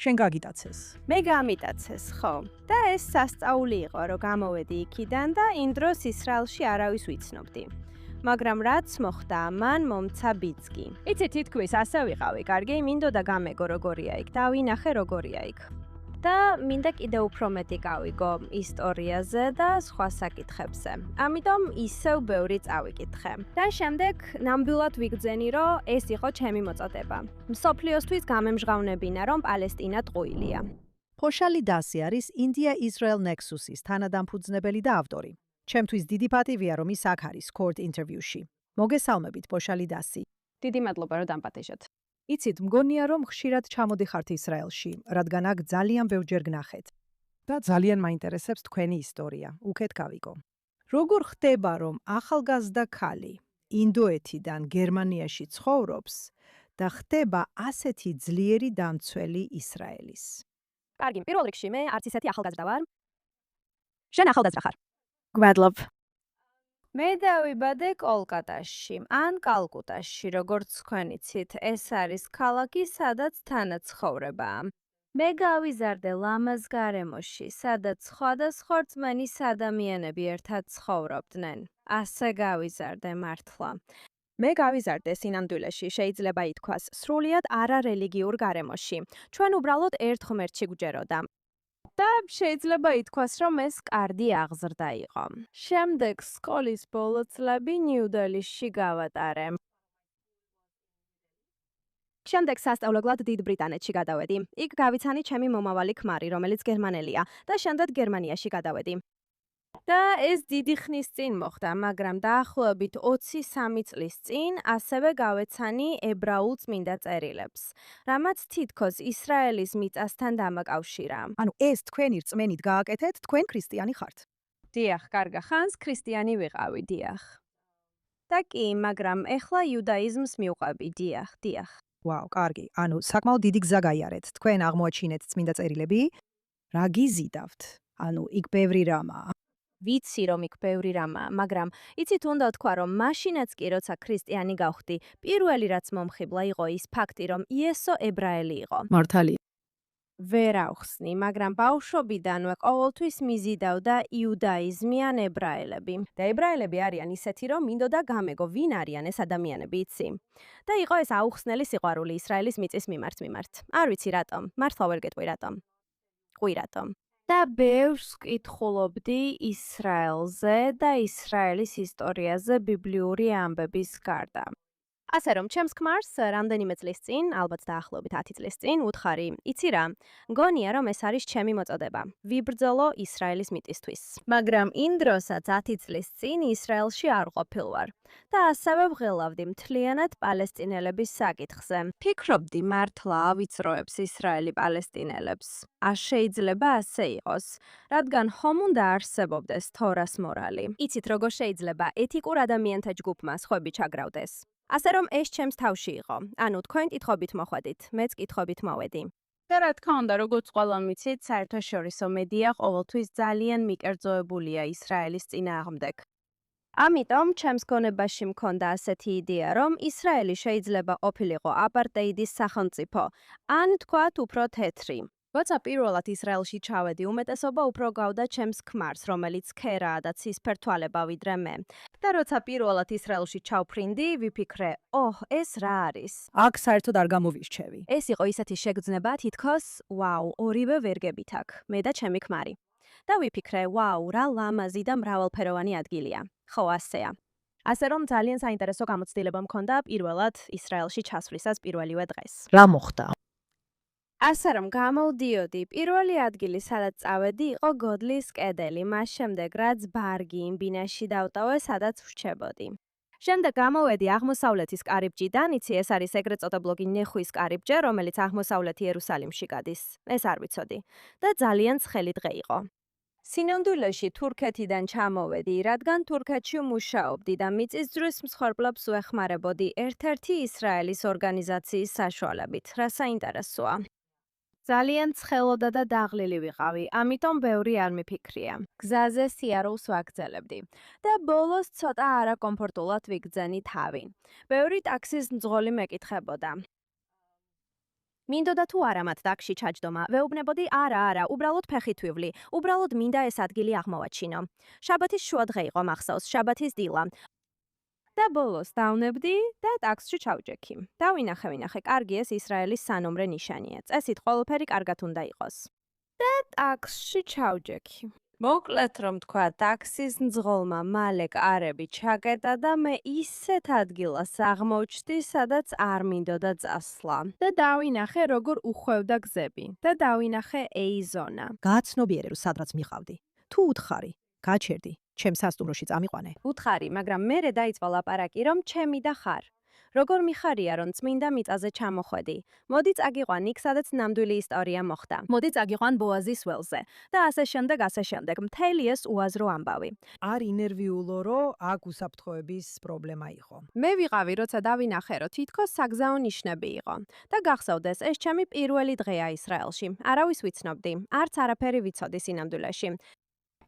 შენ გაგიტაცეს. მე გამიტაცეს, ხო. და ეს სასწაული იყო, რომ გამოვედი იქიდან და იმ დროს ისრაელში არავის ვიცნობდი. მაგრამ რაც მოხდა, მან მომცა ბიძგი. იცი, თითქმის ასე ვიყავი, კარგი, მინდოდა გამეგო როგორია იქ და ვინახე როგორია იქ. და მინდა კიდე უფრო მეტი გავიგო ისტორიაზე და სხვა საკითხებზე. ამიტომ ისევ ბევრი წავიკითხე. და შემდეგ ნამდვილად ვიგრძენი, რომ ეს იყო ჩემი მოწოდება. მსოფლიოსთვის გამემჟღავნებინა, რომ პალესტინა ტყუილია. ფოშალი დასი არის India-Israel Nexus-ის თანადამფუძნებელი და ავტორი. ჩემთვის დიდი პატივია, რომ ის აქ არის Court Interview-ში. მოგესალმებით, ფოშალი დასი. დიდი მადლობა, რომ დამპატიჟეთ. იცით, მგონია, რომ ხშირად ჩამოდიხართ ისრაელში, რადგან აქ ძალიან ბევრჯერ გნახეთ. და ძალიან მაინტერესებს თქვენი ისტორია. უკეთ გავიგო. როგორ ხდება, რომ ახალგაზრდა ქალი ინდოეთიდან გერმანიაში ცხოვრობს და ხდება ასეთი ძლიერი დამცველი ისრაელის? კარგი, პირველ რიგში მე არც ისეთი ახალგაზრდა ვარ. შენ ახალგაზრდა ხარ. გვადლობ. მე დავიბადე კოლკატაში, ან კალკუტაში, როგორც თქვენ იცით, ეს არის ქალაქი, სადაც თანაცხოვრებაა. მე გავიზარდე ლამაზ გარემოში, სადაც სხვადასხვა რწმენის ადამიანები ერთად ცხოვრობდნენ. ასე გავიზარდე მართლა. მე გავიზარდე სინამდვილეში, შეიძლება ითქვას, სრულიად არარელიგიურ გარემოში. ჩვენ უბრალოდ ერთ ღმერთში გვჯეროდა. და შეიძლება ითქვას, რომ ეს კარგი აღზრდა იყო. შემდეგ სკოლის ბოლო წლები ნიუ-დელისში გავატარე. შემდეგ სასწავლებლად დიდ ბრიტანეთში გადავედი. იქ გავიცანი ჩემი მომავალი ქმარი, რომელიც გერმანელია, და შემდეგ გერმანიაში გადავედი. და ეს დიდი ხნის წინ მოხდა, მაგრამ დაახლოებით 23 წლის წინ ასევე გავეცანი ებრაულ წმინდა წერილებს, რამაც თითქოს ისრაელის მიწასთან დამაკავშირა. ანუ ეს თქვენი რწმენით გააკეთეთ, თქვენ ქრისტიანი ხართ. დიახ, კარგა ხანს ქრისტიანი ვიყავი, დიახ. და კი, მაგრამ ეხლა იუდაიზმს მივყვები, დიახ. ვაუ, კარგი. ანუ საკმაოდ დიდი გზა გაიარეთ. თქვენ აღმოაჩინეთ წმინდა წერილები? რა გიზიდავთ? ანუ იქ ბევრი რამაა. ვიცი, რომ იქ ბევრი რამაა, მაგრამ იცით, უნდა თქვა, რომ მაშინაც კი, როცა ქრისტიანი გავხდი, პირველი რაც მომხიბლა იყო ის ფაქტი, რომ იესო ებრაელი იყო. მართალია. ვერ ავხსნი, მაგრამ ბავშვობიდანვე ყოველთვის მიზიდავდა იუდაიზმი ან ებრაელები. და ებრაელები არიან ისეთი, რომ მინდოდა გამეგო, ვინ არიან ეს ადამიანები, იცი? და იყო ეს აუხსნელი სიყვარული ისრაელის მიწის მიმართ. არ ვიცი რატომ, მართლა ვერ გეტყვი რატომ. რატომ. და ბევრს ვკითხულობდი ისრაელზე და ისრაელის ისტორიაზე ბიბლიური ამბების გარდა. ასე რომ, ჩემს ქმარს რამდენიმე წლის წინ, ალბათ დაახლოებით 10 წლის წინ, უთხარი, იცი რა, მგონია, რომ ეს არის ჩემი მოწოდება. ვიბრძოლო ისრაელის მიწისთვის. მაგრამ იმ დროსაც 10 წლის წინ ისრაელში არ ყოფილვარ. და ასევე ვღელავდი მთლიანად პალესტინელების საკითხზე. ფიქრობდი მართლა ავიწროებს ისრაელი პალესტინელებს. შეიძლება ასე იყოს, რადგან ხომ უნდა არსებობდეს თორას მორალი. იცით, როგორ შეიძლება ეთიკურ ადამიანთა ჯგუფმა სხვები ჩაგრავდეს. ასე რომ ეს ჩემს თავში იყო. ანუ თქვენ კითხვებით მოხვედით, მეც კითხვებით მოვედი. და რა თქმა უნდა, როგორც ყველამ ვიცით, საერთაშორისო მედია ყოველთვის ძალიან მიკერძოებულია ისრაელის წინააღმდეგ. ამიტომ ჩემს გონებაში მქონდა ასეთი იდეა, რომ ისრაელი შეიძლება ყოფილიყო აპარტეიდის სახელმწიფო, ან თქვათ უფრო თეთრი. როცა პირველად ისრაელში ჩავედი, უმეტესობა უფრო გავდა ჩემს ქმარს, რომელიც ქერაა და ცისფერთვალება ვიდრე მე. და როცა პირველად ისრაელში ჩავფრინდი, ვიფიქრე, ეს რა არის? აქ საერთოდ არ გამოვირჩევი. ეს იყო ისეთი შეგრძნება, თითქოს, ვაუ, ორივე ვერ გებით აქ, მე და ჩემი ქმარი. და ვიფიქრე, ვაუ, რა ლამაზი და მრავალფეროვანი ადგილია. ხო, ასეა. ასე რომ ძალიან საინტერესო გამოცდილება მქონდა პირველად ისრაელში ჩასვლისას პირველივე დღეს. რა მოხდა? ასე რომ გამოვდიოდი, პირველი ადგილი, სადაც წავედი, იყო გოდლის კედელი, მას შემდეგ რაც ბარგი იმ ბინაში დავტოვე, სადაც ვრჩებოდი. შემდეგ გამოვედი აღმოსავლეთის კარიბჭიდან, იცი, ეს არის ეგრეთ წოდებული ნეხვის კარიბჭე, რომელიც აღმოსავლეთ იერუსალიმში გადის. ეს არ ვიცოდი. და ძალიან ცხელი დღე იყო. სინამდვილეში თურქეთიდან ჩამოვედი, რადგან თურქეთში მუშაობდი და მიწისძვრის მსხვერპლებს ვეხმარებოდი ერთ-ერთი ისრაელის ორგანიზაციის საშუალებით. რა საინტერესოა. ძალიან ცხელოდა და დაღლილი ვიყავი, ამიტომ ბევრი არ მიფიქრია. გზაზე სიარულს ვაგრძელებდი და ბოლოს ცოტა არაკომფორტულად ვიგრძენი თავი. ბევრი ტაქსის მძღოლი მეკითხებოდა. მინდოდა თუ არა მათ დაკში ჩაჯდომა, ვეუბნებოდი არა, უბრალოდ ფეხით ვივლი, უბრალოდ მინდა ეს ადგილი აღმოვაჩინო. შაბათის შუადღე იყო მახსოვს, შაბათის დილა. და ბოლოს დავნებდი და ტაქსში ჩავჯექი. დავინახე, კარგი ეს ისრაელის სანომრე ნიშანია. წესით ყველაფერი კარგად უნდა იყოს. და ტაქსში ჩავჯექი. მოკლედ რომ თქვა, ტაქსის მძღოლმა მალე კარები ჩაკეტა და მე ისეთ ადგილას აღმოჩნდი, სადაც არ მინდოდა წასვლა. და დავინახე, როგორ უხვევდა გზები. და დავინახე ეი-ზონა. გააცნობიერე, რომ სადღაც მიყავდი. თუ უთხარი, გაჩერდი, ჩემს სასტუმროში წამიყვანე. უთხარი, მაგრამ მერე დაიწყო ლაპარაკი, რომ ჩემი და ხარ. როგორ მიხარია, რომ წმინდა მიწაზე ჩამოხვედი. მოდი წაგიყვან იქ, სადაც ნამდვილი ისტორია მოხდა. მოდი წაგიყვან ბოაზის ველზე. და ასე შემდეგ, მთელი ეს უაზრო ამბავი. არ ინერვიულო, რომ აქ უსაფრთხოების პრობლემა იყო. მე ვიყავი, როცა დავინახე, რომ თითქოს საგზაო ნიშნები იყო. და გახსოვდეს, ეს ჩემი პირველი დღეა ისრაელში. არავის ვიცნობდი, არც არაფერი ვიცოდი სინამდვილეში.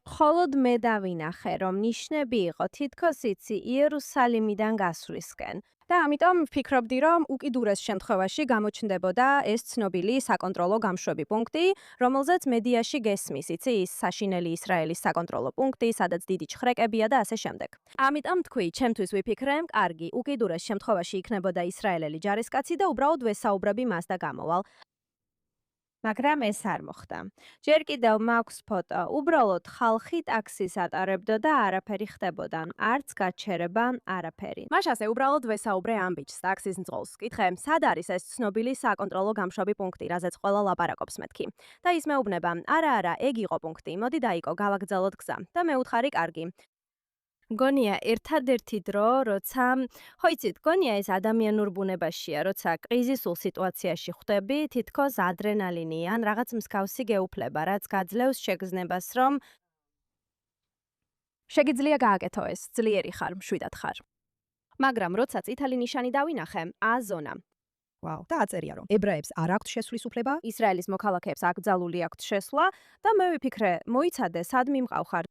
მხოლოდ მე დავინახე, რომ ნიშნები იყო თითქოს იცი იერუსალიმიდან გასვლისკენ. და ამიტომ ვფიქრობდი, რომ უკიდურეს შემთხვევაში გამოჩნდებოდა ეს ცნობილი საკონტროლო გამშვები პუნქტი, რომელზეც მედიაში გესმის, იცი, ის საშინელი ისრაელის საკონტროლო პუნქტი, სადაც დიდი ჩხრეკებია და ასე შემდეგ. ამიტომ თქვი, ჩემთვის ვიფიქრე, კარგი, უკიდურეს შემთხვევაში იქნებოდა ისრაელელი ჯარისკაცი და უბრალოდ ვესაუბრები მას და გამოვალ. მაგრამ ეს არ მოხდა. ჯერ კიდევ მაქვს ფოტო, უბრალოდ ხალხი ტაქსის ატარებდა და არაფერი ხდებოდა, არც გაჩერება, არაფერი. მაშასე უბრალოდ ვესაუბრე ამ ბიჭს, ტაქსის მძღოლს. კითხე, სად არის ეს ცნობილი საკონტროლო გამშვები პუნქტი, რაზეც ყველა ლაპარაკობს მეთქი. და ის მეუბნება, არა, ეგ იყო პუნქტი, მოდი დაიკო, გავაგრძელოთ გზა. და მე უთხარი, კარგი. გონია ერთადერთი დრო, როცა, ხო იცით, გონია ეს ადამიანურ ბუნებაშია, როცა კრიზისულ სიტუაციაში ხვდები, თითქოს ადრენალინი ან რაღაც მსგავსი გეუფლება, რაც გაძლევს შეგრძნებას, რომ შეგიძლია გააკეთო ეს, ძლიერი ხარ, მშვიდად ხარ. მაგრამ როცა წითელი ნიშანი დავინახე, აზონა. ვაუ, და აწერია, რომ ებრაებს არ აქვთ შესვლის უფლება, ისრაელის მოქალაქეებს აკრძალული აქვთ შესვლა და მე ვიფიქრე, მოიცადე, სად მიმყავხარ.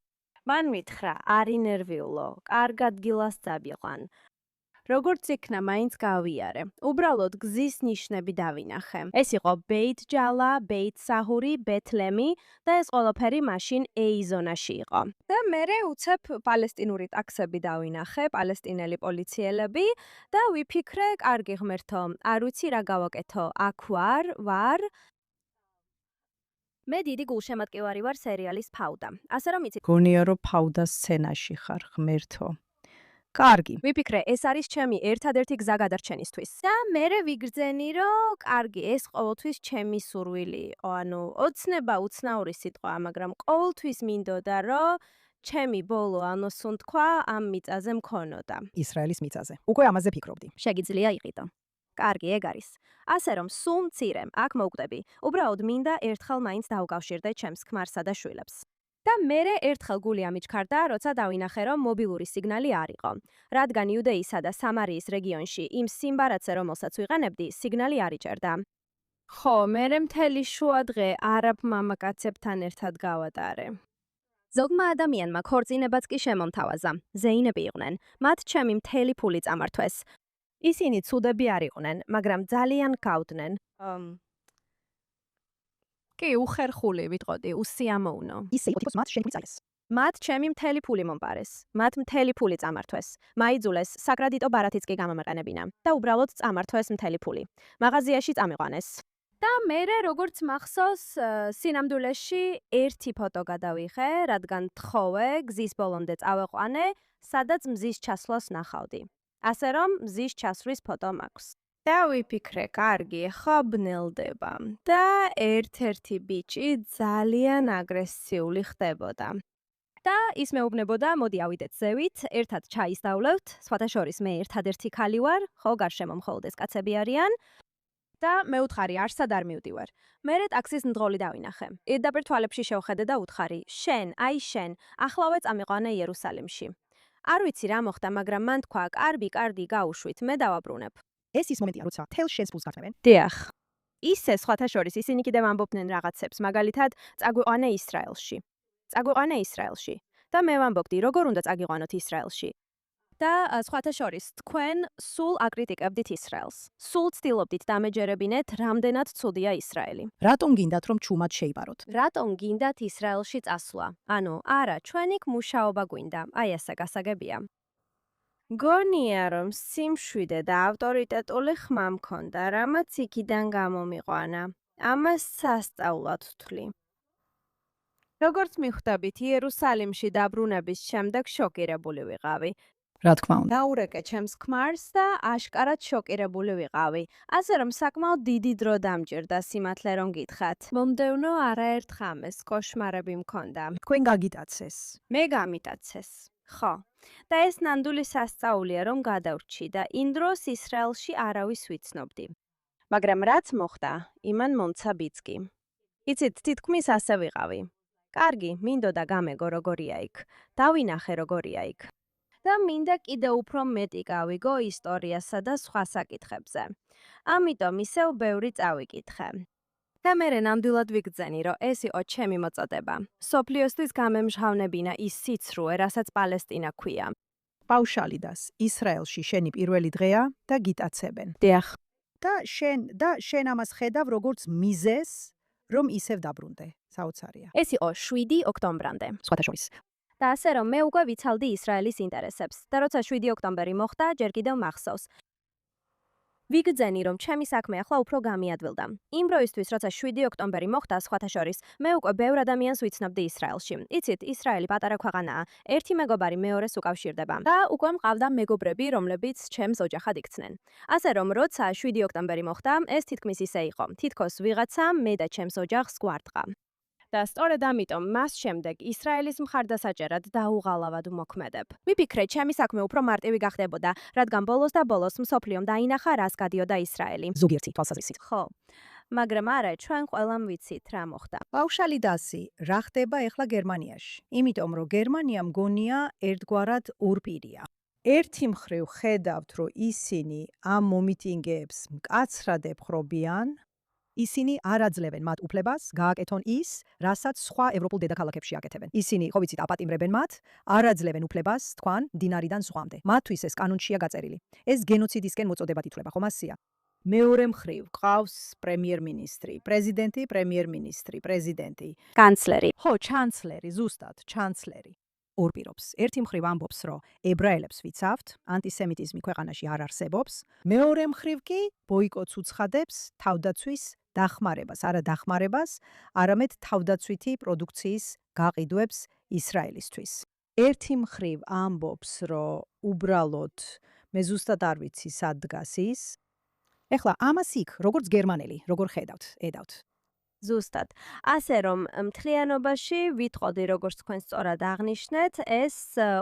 მან მითხრა, არ ინერვიულო, კარგ ადგილას წავიყვან. როგორც იქნა, მაინც გავიარე. უბრალოდ გზის ნიშნები დავინახე. ეს იყო ბეით-ჯალა, ბეით-საჰური, ბეთლემი და ეს ყველაფერი მაშინ ეი-ზონაში იყო. და მერე უცებ პალესტინური ტაქსები დავინახე, პალესტინელი პოლიციელები და ვიფიქრე, კარგი ღმერთო, არ ვიცი რა გავაკეთო, აქ ვარ. მე დიდი გულშემატკივარი ვარ სერიალის ფაუდა. ასე რომ იცით, გონია, რომ ფაუდა სცენაში ხარ, ღმერთო. კარგი. ვიფიქრე, ეს არის ჩემი ერთადერთი გზა გადარჩენისთვის. და მერე ვიგრძენი, რომ კარგი, ეს ყოველთვის ჩემი სურვილი იყო. ანუ, ოცნება უცნაური სიტყვაა, მაგრამ ყოველთვის მინდოდა, რომ ჩემი ბოლო ანოსუნთქვა ამ მიწაზე მქონოდა. ისრაელის მიწაზე. უკვე ამაზე ფიქრობდი. შეგიძლია იყიდო. კარგი, ეგ არის. ასე რომ, სულ მცირე, აქ მოვკვდები. უბრალოდ მინდა ერთხელ მაინც დავუკავშირდე ჩემს ქმარსა და შვილებს. და მერე ერთხელ გული ამიჩქარდა, როცა დავინახე, რომ მობილური სიგნალი არ იყო. რადგან იუდეისა და სამარიის რეგიონში იმ სიმბარათზე, რომელსაც ვიყენებდი, სიგნალი არ იჭერდა. ხო, მერე მთელი შუადღე არაბ მამაკაცებთან ერთად გავატარე. ზოგმა ადამიანმა ქორწინებაც კი შემომთავაზა. ზეინები იყვნენ. მათ ჩემი მთელი ფული წამართვეს. ისინი ცუდები არ იყვნენ, მაგრამ ძალიან გავდნენ. კი, უხერხული ვიტყოდი, უსიამოვნო. ისე იყო თითქოს მათ შენ ფული წაიღეს. მათ ჩემი მთელი ფული მომპარეს. მათ მთელი ფული წამართვეს. მაიძულეს საკრედიტო ბარათიც კი გამომეყენებინა და უბრალოდ წამართვეს მთელი ფული. მაღაზიაში წამიყვანეს. და მერე როგორც მახსოვს, სინამდვილეში ერთი ფოტო გადავიღე, რადგან თხოვე გზის ბოლომდე წავეყვანე, სადაც მზის ჩასვლას ნახავდი. ასე რომ, მზის ჩასვლის ფოტო მაქვს. და ვიფიქრე, კარგი, ხო ბნელდება. და ერთ-ერთი ბიჭი ძალიან აგრესიული ხდებოდა. და ის მეუბნებოდა, მოდი ავიდეთ ზევით, ერთად ჩაის დავლევთ, სხვათა შორის მე ერთადერთი ქალი ვარ, ხო გარშემო მხოლოდ ეს კაცები არიან. და მე უთხარი, არსად არ მივდივარ. მერე ტაქსის მძღოლი დავინახე. პირდაპირ თვალებში შევხედე და უთხარი, შენ, ახლავე წამიყვანე იერუსალიმში. არ ვიცი რა მოხდა, მაგრამ მან თქვა, კარგი, გაუშვით, მე დავაბრუნებ. ეს ის მომენტია, როცა თელ შენს ფულს გართმევენ. დიახ. ისე სხვათა შორის ისინი კიდევ ამბობდნენ რაღაცებს, მაგალითად, წაგვიყვანე ისრაელში. და მე ვამბობდი, როგორ უნდა წაგიყვანოთ ისრაელში. და სხვათა შორის თქვენ სულ აკრიტიკებდით ისრაელს. სულ ცდილობდით დამეჯერებინეთ, რამდენად ცუდია ისრაელი. რატომ გინდათ რომ ჩუმად შეიპაროთ? რატომ გინდათ ისრაელში წასვლა? ანუ არა, ჩვენ იქ მუშაობა გვინდა. აი ესე გასაგებია. გონია რომ სიმშვიდე და ავტორიტეტული ხმა მქონდა, რამაც იქიდან გამომიყვანა. ამას სასწაულად ვთვლი. როგორც მიხვდებით, იერუსალიმში დაბრუნების შემდეგ შოკირებული ვიყავი. რა თქმა უნდა. დაურეკე ჩემს ქმარს და აშკარად შოკირებული ვიყავი. ასე რომ საკმაოდ დიდი დრო დამჭირდა სიმართლე რომ გითხრათ. მომდევნო არაერთ ხამეს კოშმარები მქონდა. თქვენ გაგიტაცეს. მე გამიტაცეს. ხო. და ეს ნამდვილი სასწაულია რომ გადავრჩი და იმ დროს ისრაელში არავის ვიცნობდი. მაგრამ რაც მოხდა, იმან მომცა ბიძგი. იცით, თითქმის ასე ვიყავი. კარგი, მინდოდა გამეგო როგორია იქ. დავინახე როგორია იქ. და მინდა კიდე უფრო მეტი გავიგო ისტორიასა და სხვა საკითხებზე. ამიტომ ისევ ბევრი წავიკითხე. და მერე ნამდვილად ვიგრძენი, რომ ეს იყო ჩემი მოწოდება. სოფლიოსთვის გამემჟღავნებინა ის სიცრუე, რასაც პალესტინა ქვია. პაუშალიდას ისრაელში შენი პირველი დღეა და გიტაცებენ. დიახ. და შენ ამას ხედავ როგორც მიზეს, რომ ისევ დაბრუნდე. საოცარია. ეს იყო 7 ოქტომბრამდე. სხვათა შორის. და ასე რომ მე უკვე ვიცალდი ისრაელის ინტერესებს. და როცა 7 ოქტომბერი მოხდა, ჯერ კიდევ მახსოვს. ვიგრძენი, რომ ჩემი საქმე ახლა უფრო გამიადვილდა. იმ დროისთვის, როცა 7 ოქტომბერი მოხდა, სხვათა შორის, მე უკვე ბევრ ადამიანს ვიცნობდი ისრაელში. იცით, ისრაელი პატარა ქვეყანაა. ერთი მეგობარი მეორეს უკავშირდება. და უკვე მყავდა მეგობრები, რომლებიც ჩემს ოჯახად იქცნენ. ასე რომ, როცა 7 ოქტომბერი მოხდა, ეს თითქმის ისე იყო. თითქოს ვიღაცა მე და ჩემს ოჯახს გვარტყა. და სწორედ ამიტომ მას შემდეგ ისრაელის მხარდასაჭერად დაუღალავად ვმოქმედებ. ვიფიქრე, ჩემი საქმე უფრო მარტივი გახდებოდა, რადგან ბოლოს და ბოლოს მსოფლიომ დაინახა, რას გადიოდა ისრაელი. ზოგიერთი თვალსაზრისით. ხო. მაგრამ არა, ჩვენ ყველამ ვიცით რა მოხდა. პაუშალიდასი, რა ხდება ახლა გერმანიაში? იმიტომ რომ გერმანია მგონია ერთგვარად ორპირია. ერთი მხრივ ხედავთ, რომ ისინი ამ მომიტინგეებს მკაცრად ებხრობიან, ისინი არ აძლევენ მათ უფლებას გააკეთონ ის, რასაც სხვა ევროპულ დედაქალაქებში აკეთებენ. ისინი, ხო ვიცით, აპატიმრებენ მათ, არ აძლევენ უფლებას თქვან დინარიდან ზღვამდე. მათთვის ეს კანონშია გაწერილი. ეს გენოციდისკენ მოწოდებად ითვლება, ხომ ასია? მეორე მხრივ ყავს პრემიერ-მინისტრი, პრეზიდენტი, პრემიერ-მინისტრი, პრეზიდენტი, კანცლერი. ხო, ჩანცლერი, ზუსტად, ჩანცლერი. ორპირობს. ერთი მხრივ ამბობს, რომ ებრაელებს ვიცავთ, ანტისემიტიზმი ქვეყანაში არ არსებობს. მეორე მხრივ კი ბოიკოტს უცხადებს თავდაცვის დახმარებას, არა დახმარებას, არამედ თავდაცვითი პროდუქციის გაყიდვებს ისრაელისთვის. ერთი მხრივ ამბობს, რომ უბრალოდ მე ზუსტად არ ვიცი სად დგას ის. ეხლა ამას იქ, როგორც გერმანელი, როგორ ხედავთ, ედავთ. ზუსტად. ასე რომ მთლიანობაში ვიტყოდი, როგორც თქვენ სწორად აღნიშნეთ, ეს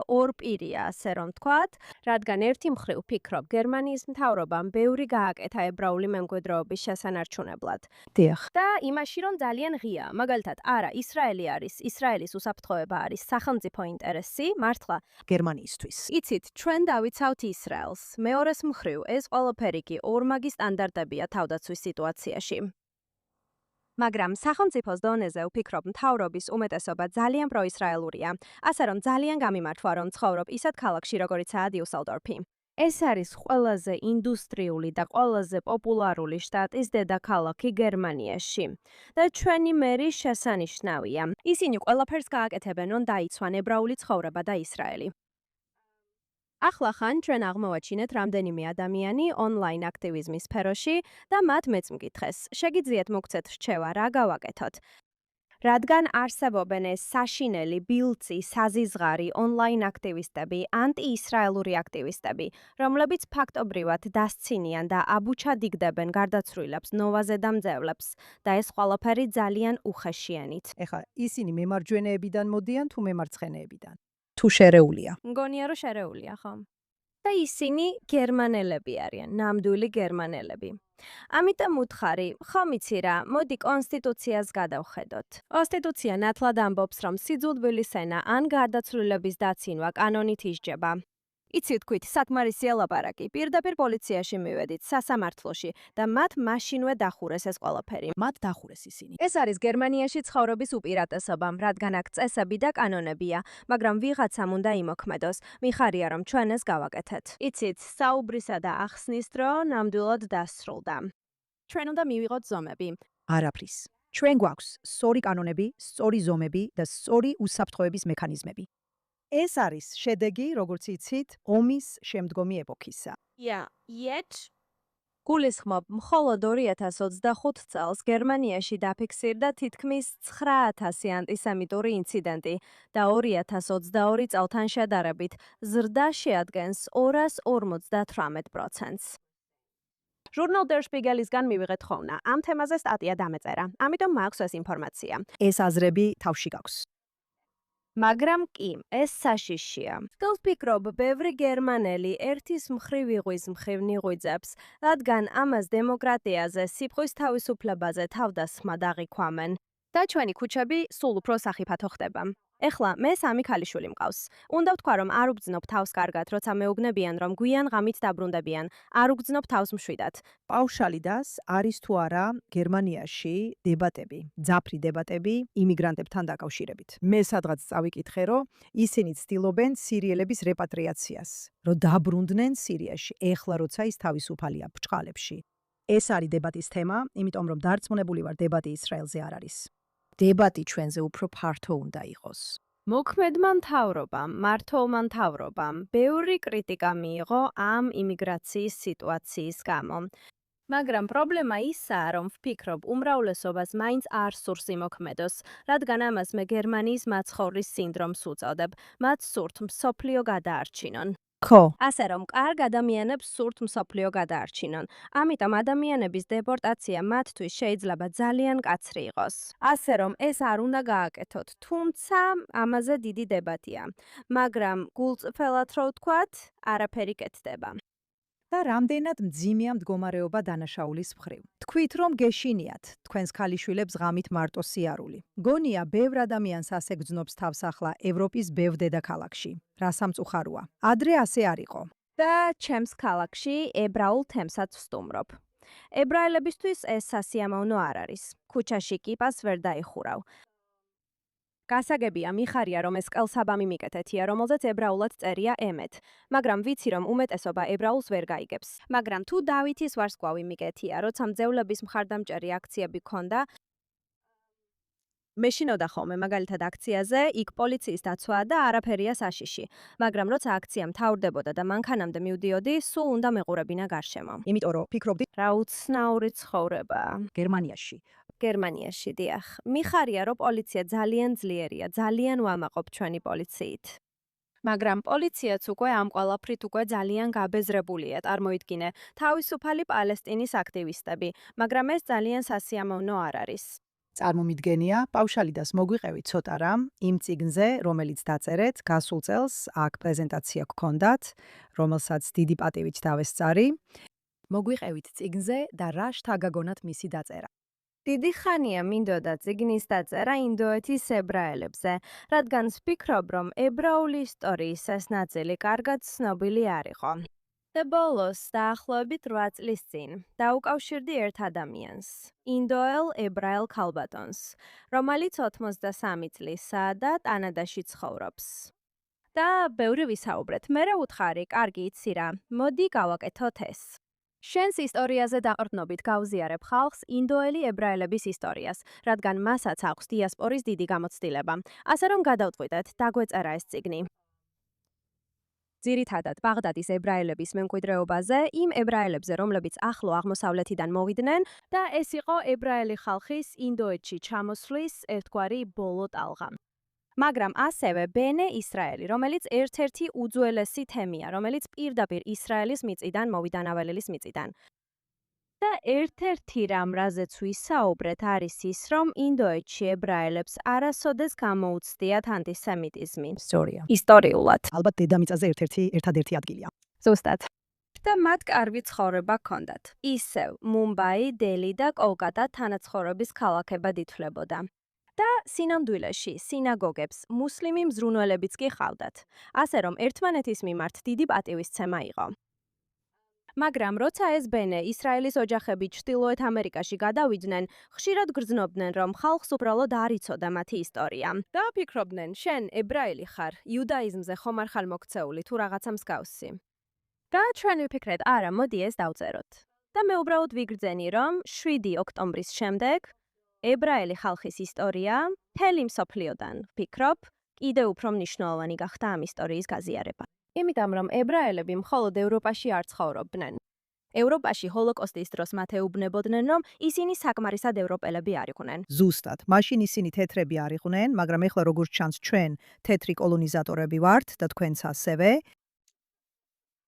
ორპირია, ასე რომ ვთქვათ, რადგან ერთი მხრივ ვფიქრობ, გერმანიის მთავრობამ ბევრი გააკეთა ებრაული მემკვიდრეობის შესანარჩუნებლად. დიახ. და იმაში, რომ ძალიან ღია. მაგალითად, არა, ისრაელი არის, ისრაელის უსაფრთხოება არის სახელმწიფო ინტერესი, მართლა გერმანიისთვის. იცით, ჩვენ დავიცავთ ისრაელს. მეორეს მხრივ, ეს ყველაფერი კი ორმაგი სტანდარტებია თავდაცვის სიტუაციაში. მაგრამ სახელმწიფოს დონეზე ვფიქრობ, მთავრობის უმეტესობა ძალიან პროისრაელურია. ასე რომ ძალიან გამიმართვა, რომ ცხოვრობ ისეთ ქალაქში, როგორიცაა დიუსელდორფი. ეს არის ყველაზე ინდუსტრიული და ყველაზე პოპულარული შტატის დედაქალაქი გერმანიაში. და ჩვენი მერი შესანიშნავია. ისინი ყველაფერს გააკეთებენ, რომ დაიცვან ებრაული ცხოვრება და ისრაელი. ახლა ხან ჩვენ აღმოვაჩინეთ რამდენიმე ადამიანი ონლაინ აქტივიზმის სფეროში და მათ მეც მკითხეს. შეგიძლიათ მოგცეთ რჩევა, რა გავაკეთოთ? რადგან არსებობენ ეს საშინელი, ბილწი, საზიზღარი ონლაინ აქტივისტები, ანტიისრაელური აქტივისტები, რომლებიც ფაქტობრივად დასცინიან და აბუჩადიგდებენ გარდაცვლილებს, ნოვაზე დამძევლებს და ეს ყველაფერი ძალიან უხეშიანით. ეხლა ისინი მემარჯვენეებიდან მოდიან თუ მემარცხენეებიდან? თუ შერეულია. მგონია რომ შერეულია, ხო? და ისინი გერმანელები არიან, ნამდვილი გერმანელები. ამიტომ უთხარი, ხომ იცი რა, მოდი კონსტიტუციას გადავხედოთ. კონსტიტუცია ნათლად ამბობს, რომ სიძულვილის ენა ან გარდაცვლილების დაცინვა კანონით ისჯება. იცი თქვით, საკმარისია ლაპარაკი. პირდაპირ პოლიციაში მივედით, სასამართლოში და მათ მაშინვე დახურეს ეს ყველაფერი. მათ დახურეს ისინი. ეს არის გერმანიაში ცხოვრების უპირატესობა, რადგან აქ წესები და კანონებია, მაგრამ ვიღაცამ უნდა იმოქმედოს. მიხარია, რომ ჩვენ ეს გავაკეთეთ. იცით, საუბრისა და ახსნის დრო ნამდვილად დასრულდა. ჩვენ უნდა მივიღოთ ზომები. არაფრის. ჩვენ გვაქვს სწორი კანონები, სწორი ზომები და სწორი უსაფრთხოების მექანიზმები. ეს არის შედეგი, როგორც იცით, ომის შემდგომი ეპოქისა. გულისხმობ, მხოლოდ 2025 წელს გერმანიაში დაფიქსირდა თითქმის 9000 ანტისემიტური ინციდენტი და 2022 წელთან შედარებით ზრდა შეადგენს 258%. ჟურნალ Der Spiegelisგან მივიღეთ ხოვნა. ამ თემაზე სტატია დამეწერა. ამიტომ მაქვს ეს ინფორმაცია. ეს აზრები თავში გაქვს. მაგრამ კი, ეს საშიშია. ვფიქრობ, ბევრი გერმანელი ერთის მხრივ იღვის მხრივ ნიღვიძებს, რადგან ამას დემოკრატიაზე, სიფხვის თავისუფლებაზე თავდასხმა დაღიქვამენ. და ჩვენი ქუჩები სულ უფრო სახიფათო ხდება. ეხლა მე 3 ქალიშვილი მყავს. უნდა ვთქვა, რომ არ უგრძნობ თავს კარგად, როცა მეუბნებიან, რომ გვიან ღამით დაბრუნდებიან. არ უგრძნობ თავს მშვიდად. პაუშალიდას არის თუ არა გერმანიაში დებატები, ძაფრი დებატები იმიგრანტებთან დაკავშირებით. მე სადღაც წავიკითხე, რომ ისინი ცდილობენ სირიელების რეპატრიაციას, რომ დაბრუნდნენ სირიაში, ეხლა როცა ის თავისუფალია ბრჭყალებში. ეს არის დებატის თემა, იმიტომ რომ დარწმუნებული ვარ, დებატი ისრაელზე არ არის. დებატი ჩვენზე უფრო ფართო უნდა იყოს. მოქმედმა მთავრობამ, მმართველმა მთავრობამ ბევრი კრიტიკა მიიღო ამ იმიგრაციის სიტუაციის გამო. მაგრამ პრობლემა ისაა, რომ ვფიქრობ, უმრავლესობას მაინც არ სურს იმოქმედოს, რადგან ამას მე გერმანიის მაცხოვრის სინდრომს უწოდებ. მათ სურთ მსოფლიო გადაარჩინონ. ხო, ასე რომ კარგ ადამიანებს სურთ მსოფლიო გადაარჩინონ. ამიტომ ადამიანების დეპორტაცია მათთვის შეიძლება ძალიან მკაცრი იყოს. ასე რომ ეს არ უნდა გააკეთოთ, თუმცა ამაზე დიდი დებატია. მაგრამ გულწრფელად რო ვთქვათ, არაფერი კეთდება. და რამდენად მძიმეა მდგომარეობა დანაშაულის მხრივ. თქვით, რომ გეშინიათ თქვენს ქალიშვილებს ღამით მარტო სიარული. გონია, ბევრ ადამიანს ასე გძნობს თავს ახლა ევროპის ბევრ დედაქალაქში. რა სამწუხაროა. ადრე ასე არ იყო. და ჩემს ქალაქში ებრაულ თემსაც ვსტუმრობ. ებრაელებისთვის ეს სასიამოვნო არ არის. ქუჩაში კიპას ვერ დაიხურავ. გასაგებია, მიხარია, რომ ეს ყელსაბამი მიკეთეთია, რომელზეც ებრაულად წერია ემეთ. მაგრამ ვიცი, რომ უმეტესობა ებრაულს ვერ გაიგებს. მაგრამ თუ დავითის ვარსკვლავი მიკეთია, როცა მძევლების მხარდამჭერი აქციები ქონდა, მეშინოდა ხოლმე მაგალითად აქციაზე, იქ პოლიციის დაცვა და არაფერია საშიში. მაგრამ როცა აქცია მთავრდებოდა და მანქანამდე მივდიოდი, სულ უნდა მეყურებინა გარშემო. იმიტომ რომ ფიქრობდი რა უცნაური ცხოვრებაა. გერმანიაში. გერმანიაში, დიახ. მიხარია, რომ პოლიცია ძალიან ძლიერია, ძალიან ვამაყობ ჩვენი პოლიციით. მაგრამ პოლიციაც უკვე ამ ყველაფრით უკვე ძალიან გაბეზრებულია, წარმოიდგინე, თავისუფალი პალესტინის აქტივისტები, მაგრამ ეს ძალიან სასიამოვნო არ არის. წარმომიდგენია, პაუშალიდას მოგვიყევით ცოტა რამ იმ წიგნზე, რომელიც დაწერეთ, გასულ წელს აქ პრეზენტაცია გქონდათ, რომელსაც დიდი პატივით დავესწარი. მოგვიყევით წიგნზე და რა შთაგაგონათ მისი დაწერა. დიდი ხანია მინდოდა წიგნის დაწერა ინდოეთის ებრაელებზე, რადგან ვფიქრობ, რომ ებრაული ისტორიის ეს ნაწილი კარგად ცნობილი არ იყო. და ბოლოს დაახლოებით 8 წლის წინ დაუკავშირდი ერთ ადამიანს, ინდოელ ებრაელ ქალბატონს, რომელიც 83 წლისაა და კანადაში ცხოვრობს. და ბევრი ვისაუბრეთ, მე ვუთხარი, კარგი იცი რა, მოდი გავაკეთოთ ეს. შენს ისტორიაზე დაყრდნობით გავზიარებ ხალხს ინდოელი ებრაელების ისტორიას, რადგან მასაც აქვს დიასპორის დიდი გამოცდილება. ასე რომ გადავწყვიტეთ, დაგვეწერა ეს წიგნი. ძირითადად ბაღდადის ებრაელების მემკვიდრეობაზე, იმ ებრაელებზე, რომლებიც ახლო აღმოსავლეთიდან მოვიდნენ და ეს იყო ებრაელი ხალხის ინდოეთში ჩამოსვლის ერთგვარი ბოლო ტალღა. მაგრამ ასევე ბენე ისრაელი, რომელიც ერთ-ერთი უძველესი თემია, რომელიც პირდაპირ ისრაელის მიწიდან მოვიდა ნაველელის მიწიდან. და ერთ-ერთი რამ, რაზეც ვისაუბრეთ, არის ის, რომ ინდოეთში ებრაელებს არასოდეს გამოუცდიათ ანტისემიტიზმი. სწორია. ისტორიულად. ალბათ დედამიწაზე ერთადერთი ადგილია. ზუსტად. და მათ კარგი ცხოვრება ჰქონდათ. ისევ მუმბაი, დელი და კოლკატა თანაცხოვრების ქალაქებად ითვლებოდა. და სინამდვილეში სინაგოგებს მუსლიმი მზრუნველებიც კი ჰყავდათ, ასე რომ ერთმანეთის მიმართ დიდი პატივისცემა იყო. მაგრამ როცა ეს ბენე ისრაელის ოჯახები ჩრდილოეთ ამერიკაში გადავიდნენ, ხშირად გრძნობდნენ, რომ ხალხს უბრალოდ არ იცოდა მათი ისტორია. და ფიქრობდნენ, შენ ებრაელი ხარ, იუდაიზმზე ხომ არ ხარ მოქცეული თუ რაღაცა მსგავსი. და ჩვენ ვიფიქრეთ, არა, მოდი ეს დავწეროთ. და მე უბრალოდ ვიგრძენი, რომ 7 ოქტომბრის შემდეგ ებრაელი ხალხის ისტორია მთელი მსოფლიოდან, ვფიქრობ, კიდევ უფრო მნიშვნელოვანი გახდა ამ ისტორიის გაზიარება. იმიტომ რომ ებრაელები მხოლოდ ევროპაში არ ცხოვრობდნენ. ევროპაში ჰოლოკოსტის დროს მათ ეუბნებოდნენ, რომ ისინი საკმარისად ევროპელები არ იყვნენ. ზუსტად, მაშინ ისინი თეთრები არ იყვნენ, მაგრამ ეხლა როგორც ჩანს ჩვენ თეთრი კოლონიზატორები ვართ და თქვენც ასევე.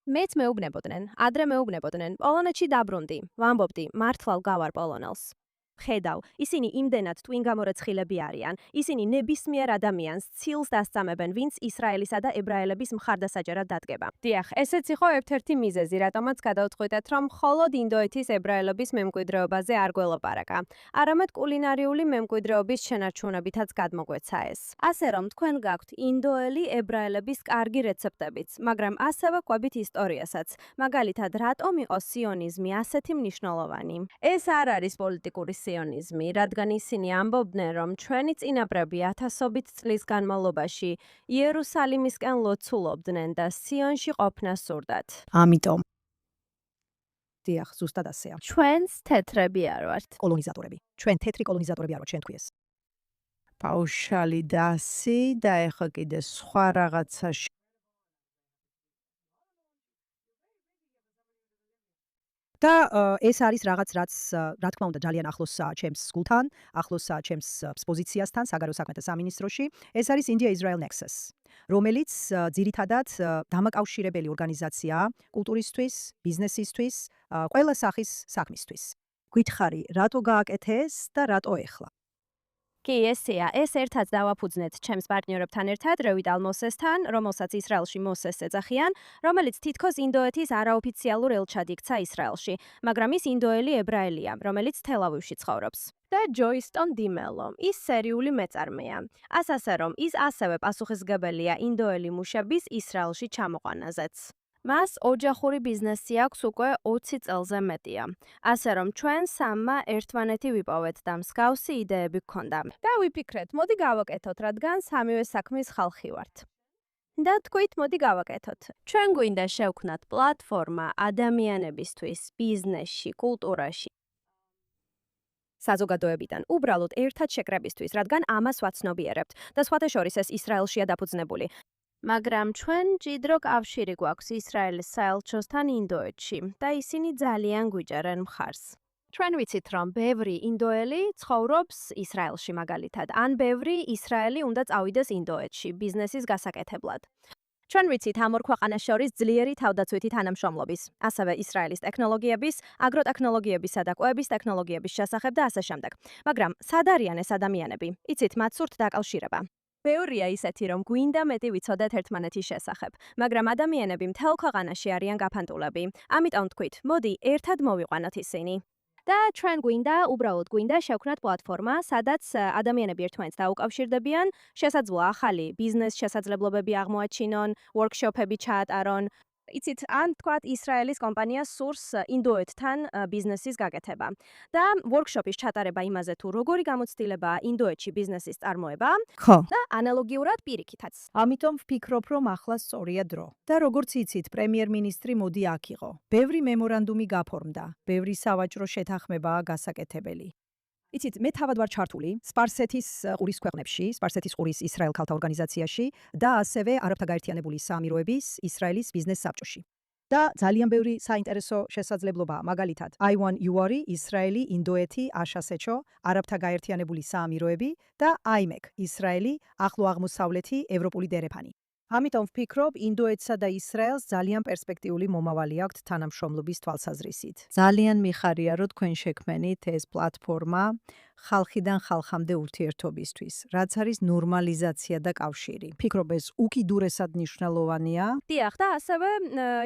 მეც მეუბნებოდნენ, ადრე მეუბნებოდნენ, პოლონეთში დაბრუნდი, ვამბობდი, მართლა გავარ პოლონელს. ხედავ, ისინი იმდენად ტვინგამორეცხილები არიან, ისინი ნებისმიერ ადამიანს ცილს დასწამებენ, ვინც ისრაელისა და ებრაელების მხარდასაჭერად დადგება. დიახ, ესეც იყო ერთ-ერთი მიზეზი, რატომაც გადავწყვიტეთ, რომ მხოლოდ ინდოეთის ებრაელების მემკვიდრეობაზე არ გველაპარაკა. არამედ კულინარიული მემკვიდრეობის შენარჩუნებითაც გადმოგვეცა ეს. ასე რომ თქვენ გაქვთ ინდოელი ებრაელების კარგი რეცეპტებიც, მაგრამ ასევე ყვებით ისტორიასაც. მაგალითად, რატომ იყო სიონიზმი ასეთი მნიშვნელოვანი? ეს არ არის პოლიტიკური სიონიზმი, რადგან ისინი ამბობდნენ, რომ ჩვენი წინაპრები ათასობით წლის განმავლობაში იერუსალიმისკენ ლოცულობდნენ და სიონში ყოფნა სურდათ. ამიტომ. დიახ, ზუსტად ასეა. ჩვენს თეთრები არ ვართ. კოლონიზატორები. ჩვენ თეთრი კოლონიზატორები არ ვართ, ჩვენ თქვი ეს. პაუშალი დასი და ეხლა კიდე სხვა რაღაცა და ეს არის რაღაც, რაც რა თქმა უნდა ძალიან ახლოსაა ჩემს გულთან, ახლოსაა ჩემს პოზიციასთან საგარეო საქმეთა სამინისტროში. ეს არის India-Israel Nexus, რომელიც ძირითადად დამაკავშირებელი ორგანიზაციაა კულტურისთვის, ბიზნესისთვის, ყველა სახის საქმისთვის. გითხარი, რატო გააკეთე ეს და რატო ეხლა? კი, ესეა, ეს ერთად დავაფუძნეთ ჩემს პარტნიორებთან ერთად, რევიდ ალმოსესთან, რომელსაც ისრაელში მოსეს ეძახიან, რომელიც თითქოს ინდოეთის არაოფიციალურ ელჩად იქცა ისრაელში, მაგრამ ის ინდოელი ებრაელია, რომელიც თელ-ავივში ცხოვრობს. და ჯოისტონ დიმელო, ის სერიული მეწარმეა. ასე რომ, ის ასევე პასუხისმგებელია ინდოელი მუშების ისრაელში ჩამოყვანაზეც. მას ოჯახური ბიზნესი აქვს უკვე 20 წელზე მეტია. ასე რომ ჩვენ სამმა ერთმანეთი ვიპოვეთ და მსგავსი იდეები გქონდა. და ვიფიქრეთ, მოდი გავაკეთოთ, რადგან სამივე საქმის ხალხი ვართ. და თქვით, მოდი გავაკეთოთ. ჩვენ გვინდა შევქმნათ პლატფორმა ადამიანებისთვის, ბიზნესში, კულტურაში. საზოგადოებიდან უბრალოდ ერთად შეკრებისთვის, რადგან ამას ვაცნობიერებთ და სხვათა შორის ეს ისრაელშია დაფუძნებული. მაგრამ ჩვენ მჭიდრო კავშირი გვაქვს ისრაელის საელჩოსთან ინდოეთში და ისინი ძალიან გვიჭერენ მხარს. ჩვენ ვიცით, რომ ბევრი ინდოელი ცხოვრობს ისრაელში მაგალითად, ან ბევრი ისრაელი უნდა წავიდეს ინდოეთში ბიზნესის გასაკეთებლად. ჩვენ ვიცით ამ ორ ქვეყანას შორის ძლიერი თავდაცვითი თანამშრომლობის, ასევე ისრაელის ტექნოლოგიების, აგროტექნოლოგიებისა და კვების ტექნოლოგიების შესახებ და ასე შემდეგ. მაგრამ სად არიან ეს ადამიანები? იცით, მათ სურთ დაკავშირება. ბევრია ისეთი, რომ გვინდა მეტი ვიცოდეთ ერთმანეთის შესახებ, მაგრამ ადამიანები მთელ ქვეყანაში არიან გაფანტულები. ამიტომ თქვით, მოდი ერთად მოვიყვანოთ ისინი. და ჩვენ უბრალოდ გვინდა შევქმნათ პლატფორმა, სადაც ადამიანები ერთმანეთს დაუკავშირდებიან, შესაძლოა ახალი ბიზნეს შესაძლებლობები აღმოაჩინონ, ვორქშოპები ჩაატარონ. იცით, ან თქვათ ისრაელის კომპანია სურს ინდოეთთან ბიზნესის გაკეთება. და ვორქშოპის ჩატარება იმაზე თუ როგორი გამოცდილებაა ინდოეთში ბიზნესის წარმოება ხო. და ანალოგიურად პირიქითაც. ამიტომ ვფიქრობ, რომ ახლა სწორია დრო. და როგორც იცით, პრემიერ-მინისტრი მოდი აქ იყო. ბევრი მემორანდუმი გაფორმდა, ბევრი სავაჭრო შეთანხმებაა გასაკეთებელი. იცით, მე თავად ვარ ჩართული სპარსეთის ყურის ქვეყნებში, სპარსეთის ყურის ისრაელ ქალთა ორგანიზაციაში და ასევე არაბთა გაერთიანებული საამიროების ისრაელის ბიზნეს საბჭოში. და ძალიან ბევრი საინტერესო შესაძლებლობაა, მაგალითად, I1 UAR, ისრაელი, ინდოეთი, აშასეჩო, არაბთა გაერთიანებული საამიროები და IMEC, ისრაელი, ახლო აღმოსავლეთი, ევროპული დერეფანი. ამიტომ ვფიქრობ, ინდოეთსა და ისრაელს ძალიან პერსპექტიული მომავალი აქვთ თანამშრომლობის თვალსაზრისით. ძალიან მიხარია, რომ თქვენ შექმნით ეს პლატფორმა ხალხიდან ხალხამდე ურთიერთობისთვის, რაც არის ნორმალიზაცია და კავშირი. ფიქრობ, ეს უკიდურესად მნიშვნელოვანია. დიახ, და ასევე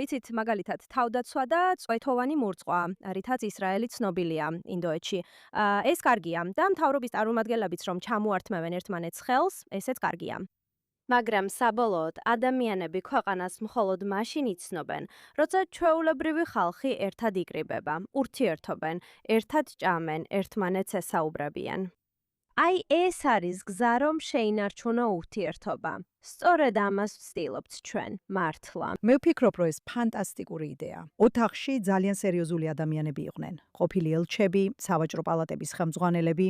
იცით, მაგალითად, თავდაცვა და წვეთოვანი მურწყვა, რითაც ისრაელი ცნობილია ინდოეთში. ეს კარგია და მთავრობის წარმომადგენლებიც რომ ჩამოართმევენ ერთმანეთს ხელს, ესეც კარგია. მაგრამ საბოლოოდ ადამიანები ქვეყანას მხოლოდ მაშინ იცნობენ, როცა ჩვეულებრივი ხალხი ერთად იკრიბება, ურთიერთობენ, ერთად ჭამენ, ერთმანეთს ესაუბრებიან. აი ეს არის გზა, რომ შეინარჩუნო ურთიერთობა. სწორედ ამას ვცდილობთ ჩვენ, მართლა. მე ვფიქრობ, რომ ეს ფანტასტიკური იდეა. ოთახში ძალიან სერიოზული ადამიანები იყვნენ. ყოფილი ელჩები, სავაჭრო პალატების ხელმძღვანელები,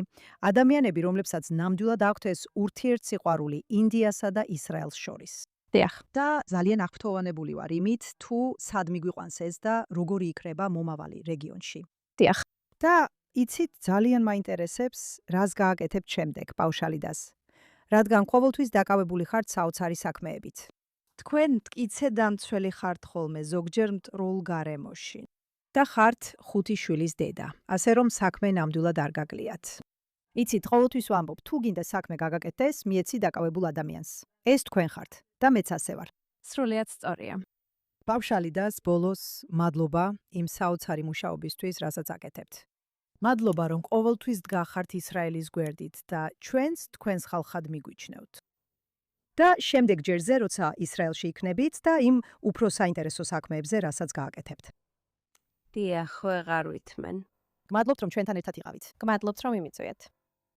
ადამიანები, რომლებსაც ნამდვილად აქვთ ეს ურთიერთსიყვარული ინდიასა და ისრაელს შორის. დიახ. და ძალიან აღფრთოვანებული ვარ იმით, თუ სად მიგვიყვანს ეს და როგორი იქნება მომავალი რეგიონში. დიახ. და იცით, ძალიან მაინტერესებს, რას გააკეთებთ შემდეგ, ბავშალიდას. რადგან ყოველთვის დაკავებული ხართ საოცარი საქმეებით. თქვენ მტკიცე დამცველი ხართ ხოლმე ზოგჯერ მტრულ გარემოში. და ხართ 5 შვილის დედა, ასე რომ საქმე ნამდვილად არ გაგლიათ. იცით, ყოველთვის ვამბობ, თუ გინდა საქმე გაგაკეთდეს, მიეცი დაკავებულ ადამიანს. ეს თქვენ ხართ და მეც ასე ვარ. სრულიად სწორია. ბავშალიდას ბოლოს მადლობა იმ საოცარი მუშაობისთვის, რასაც აკეთებთ. მადლობა, რომ ყოველთვის დგახართ ისრაელის გვერდით და ჩვენს თქვენს ხალხად მიგვიჩნევთ. და შემდეგ ჯერზე, როცა ისრაელში იქნებით და იმ უფრო საინტერესო საქმეებზე, რასაც გააკეთებთ. დიახ, ვეღარ ვითმენ. გმადლობთ, რომ ჩვენთან ერთად იყავით. გმადლობთ, რომ იმიწვიეთ.